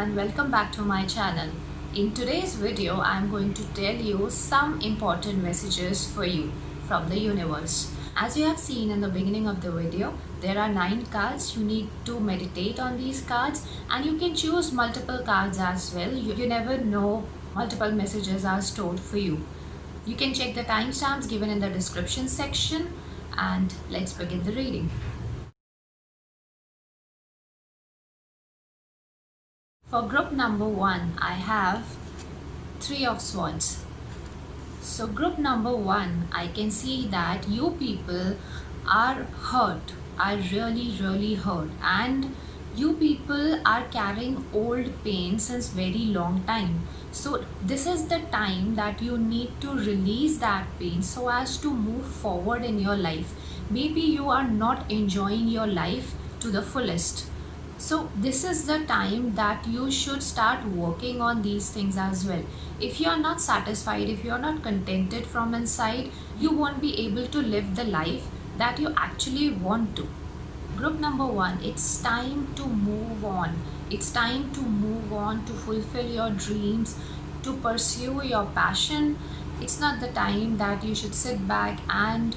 everyone, welcome back to my channel. In today's video, I'm going to tell you some important messages for you from the universe. As you have seen in the beginning of the video, there are 9 cards. You need to meditate on these cards and you can choose multiple cards as well. You never know, multiple messages are stored for you. You can check the timestamps given in the description section and let's begin the reading. For group number 1, I have 3 of Swords. So group number 1, I can see that you people are hurt, are really hurt, and you people are carrying old pain since very long time. So this is the time that you need to release that pain so as to move forward in your life. Maybe you are not enjoying your life to the fullest. So this is the time that you should start working on these things as well. If you are not satisfied, if you are not contented from inside, you won't be able to live the life that you actually want to. Group number 1, it's time to move on. It's time to move on, to fulfill your dreams, to pursue your passion. It's not the time that you should sit back and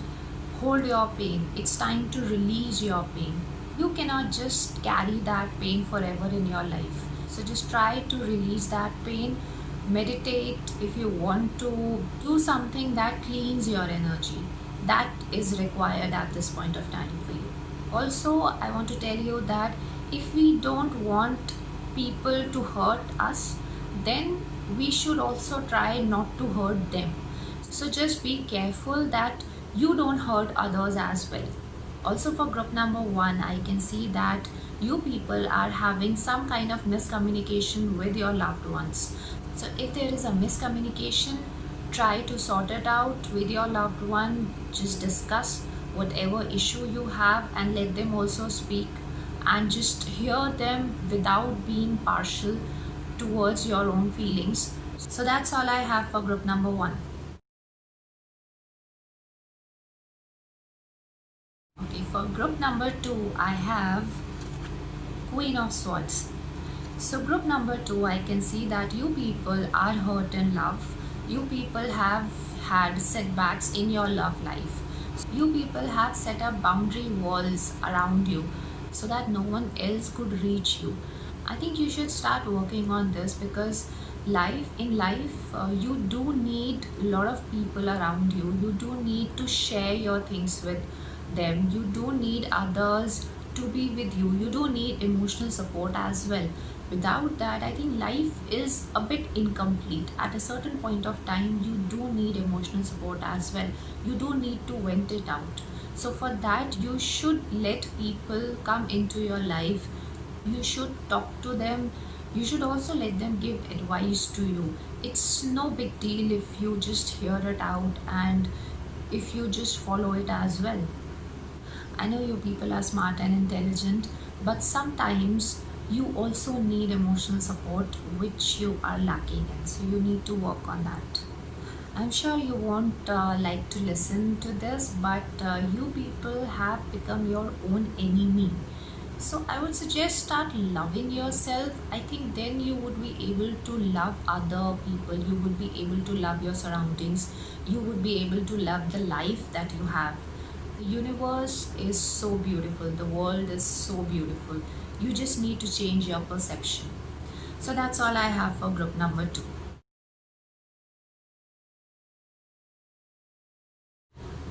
hold your pain. It's time to release your pain. You cannot just carry that pain forever in your life. So just try to release that pain. Meditate if you want to. Do something that cleans your energy. That is required at this point of time for you. Also, I want to tell you that if we don't want people to hurt us, then we should also try not to hurt them. So just be careful that you don't hurt others as well. Also for group number 1, I can see that you people are having some kind of miscommunication with your loved ones. So if there is a miscommunication, try to sort it out with your loved one. Just discuss whatever issue you have and let them also speak, and just hear them without being partial towards your own feelings. So that's all I have for group number 1. Okay, for group number 2, I have Queen of Swords. So group number 2, I can see that you people are hurt in love. You people have had setbacks in your love life. You people have set up boundary walls around you so that no one else could reach you. I think you should start working on this, because in life you do need a lot of people around you. You do need to share your things with them. You do need others to be with you. You do need emotional support as well. Without that, I think life is a bit incomplete. At a certain point of time, you do need emotional support as well. You do need to vent it out. So for that, you should let people come into your life. You should talk to them. You should also let them give advice to you. It's no big deal if you just hear it out and if you just follow it as well. I know you people are smart and intelligent, but sometimes you also need emotional support which you are lacking in. So you need to work on that. I'm sure you won't like to listen to this, but you people have become your own enemy. So I would suggest start loving yourself. I think then you would be able to love other people. You would be able to love your surroundings. You would be able to love the life that you have. The universe is so beautiful. The world is so beautiful. You just need to change your perception. So that's all I have for group number 2.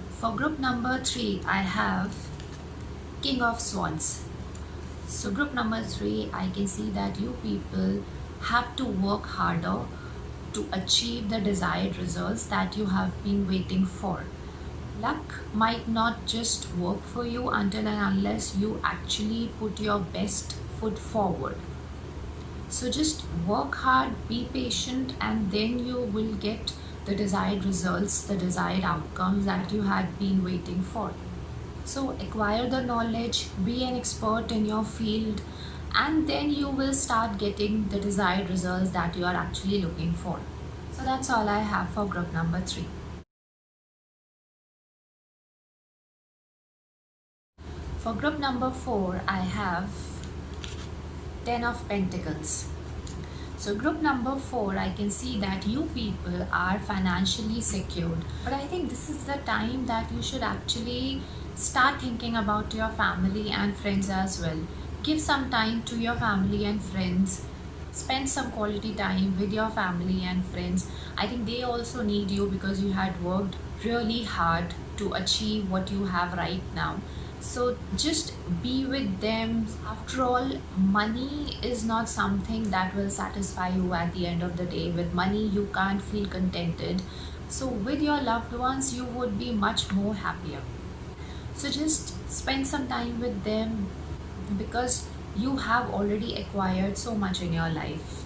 For group number 3, I have King of Swords. So group number 3, I can see that you people have to work harder to achieve the desired results that you have been waiting for. Luck might not just work for you until and unless you actually put your best foot forward. So just work hard, be patient, and then you will get the desired results, the desired outcomes that you had been waiting for. So acquire the knowledge, be an expert in your field, and then you will start getting the desired results that you are actually looking for. So that's all I have for group number 3. For group number 4, I have 10 of Pentacles. So group number 4, I can see that you people are financially secured. But I think this is the time that you should actually start thinking about your family and friends as well. Give some time to your family and friends. Spend some quality time with your family and friends. I think they also need you because you had worked really hard to achieve what you have right now. So just be with them. After all, money is not something that will satisfy you at the end of the day. With money you can't feel contented, so with your loved ones you would be much more happier. So just spend some time with them because you have already acquired so much in your life.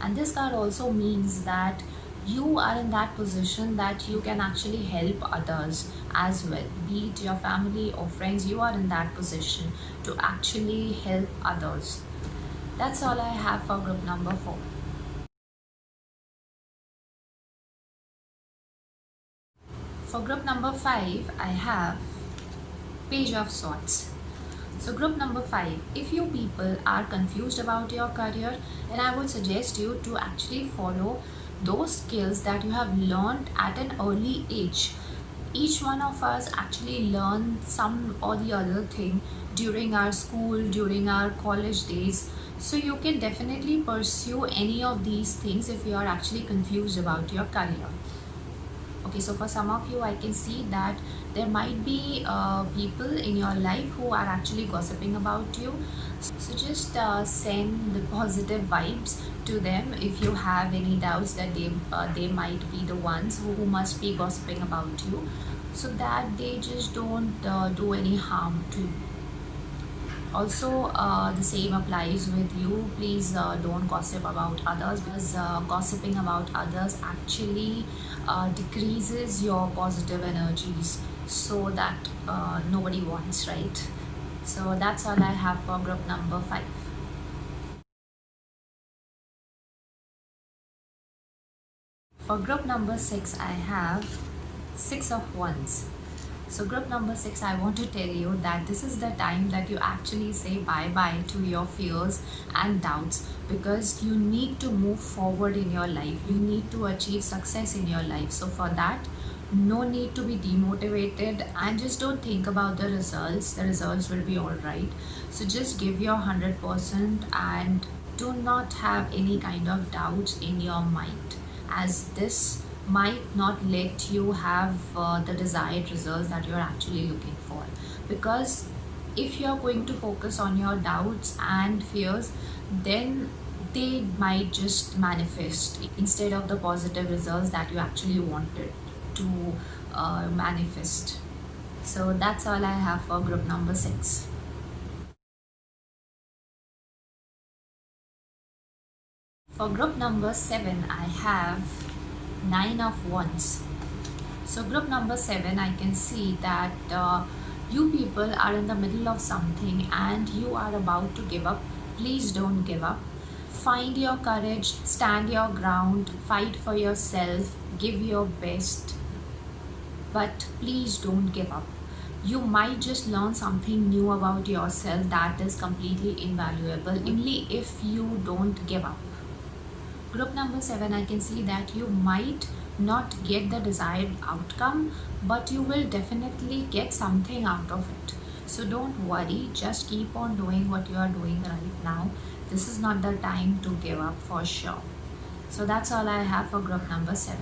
And this card also means that you are in that position that you can actually help others as well. Be it your family or friends, you are in that position to actually help others. That's all I have for group number 4. For group number 5, I have Page of Swords. So group number 5, if you people are confused about your career, then I would suggest you to actually follow those skills that you have learned at an early age. Each one of us actually learn some or the other thing during our school, during our college days. So you can definitely pursue any of these things if you are actually confused about your career. Okay, so for some of you I can see that there might be people in your life who are actually gossiping about you. So just send the positive vibes to them if you have any doubts that they might be the ones who must be gossiping about you, so that they just don't do any harm to you. Also, the same applies with you. Please don't gossip about others, because gossiping about others actually decreases your positive energies, so that nobody wants, right? So that's all I have for group number 5. For group number 6, I have 6 of Wands. So group number 6, I want to tell you that this is the time that you actually say bye-bye to your fears and doubts, because you need to move forward in your life. You need to achieve success in your life. So for that, no need to be demotivated, and just don't think about the results. The results will be all right. So just give your 100% and do not have any kind of doubts in your mind, as this might not let you have the desired results that you're actually looking for. Because if you're going to focus on your doubts and fears, then they might just manifest instead of the positive results that you actually wanted to manifest. So that's all I have for group number 6. For group number 7, I have 9 of Wands. So group number 7, I can see that you people are in the middle of something and you are about to give up. Please don't give up. Find your courage, stand your ground, fight for yourself, give your best, but please don't give up. You might just learn something new about yourself that is completely invaluable only if you don't give up. Group number 7, I can see that you might not get the desired outcome, but you will definitely get something out of it. So don't worry, just keep on doing what you are doing right now. This is not the time to give up for sure. So that's all I have for group number 7.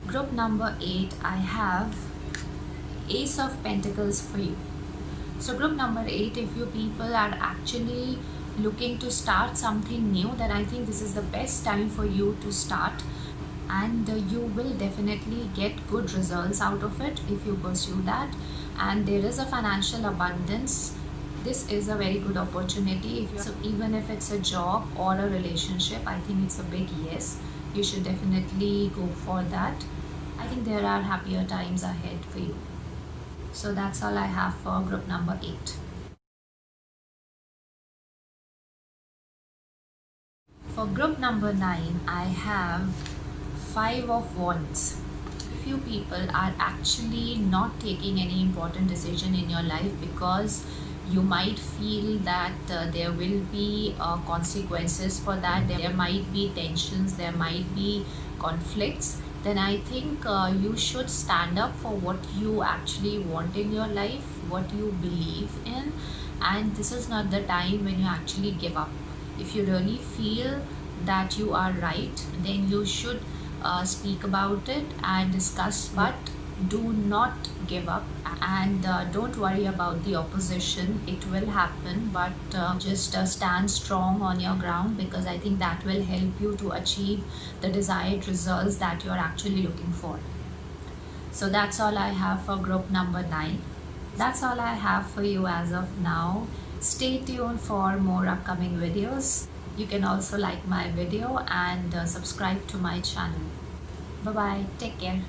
Group number 8, I have Ace of Pentacles for you. So group number 8, if you people are actually looking to start something new, then I think this is the best time for you to start, and you will definitely get good results out of it if you pursue that. And there is a financial abundance. This is a very good opportunity. So even if it's a job or a relationship, I think it's a big yes. You should definitely go for that. I think there are happier times ahead for you. So that's all I have for group number 8. For group number 9, I have 5 of Wands. Few people are actually not taking any important decision in your life because you might feel that there will be consequences for that, there might be tensions, there might be conflicts, then I think you should stand up for what you actually want in your life, what you believe in, and this is not the time when you actually give up. If you really feel that you are right, then you should speak about it and discuss, but do not give up, and don't worry about the opposition. It will happen, but just stand strong on your ground, because I think that will help you to achieve the desired results that you're actually looking for. So that's all I have for group number 9. That's all I have for you as of now. Stay tuned for more upcoming videos. You can also like my video and subscribe to my channel. Bye bye. Take care.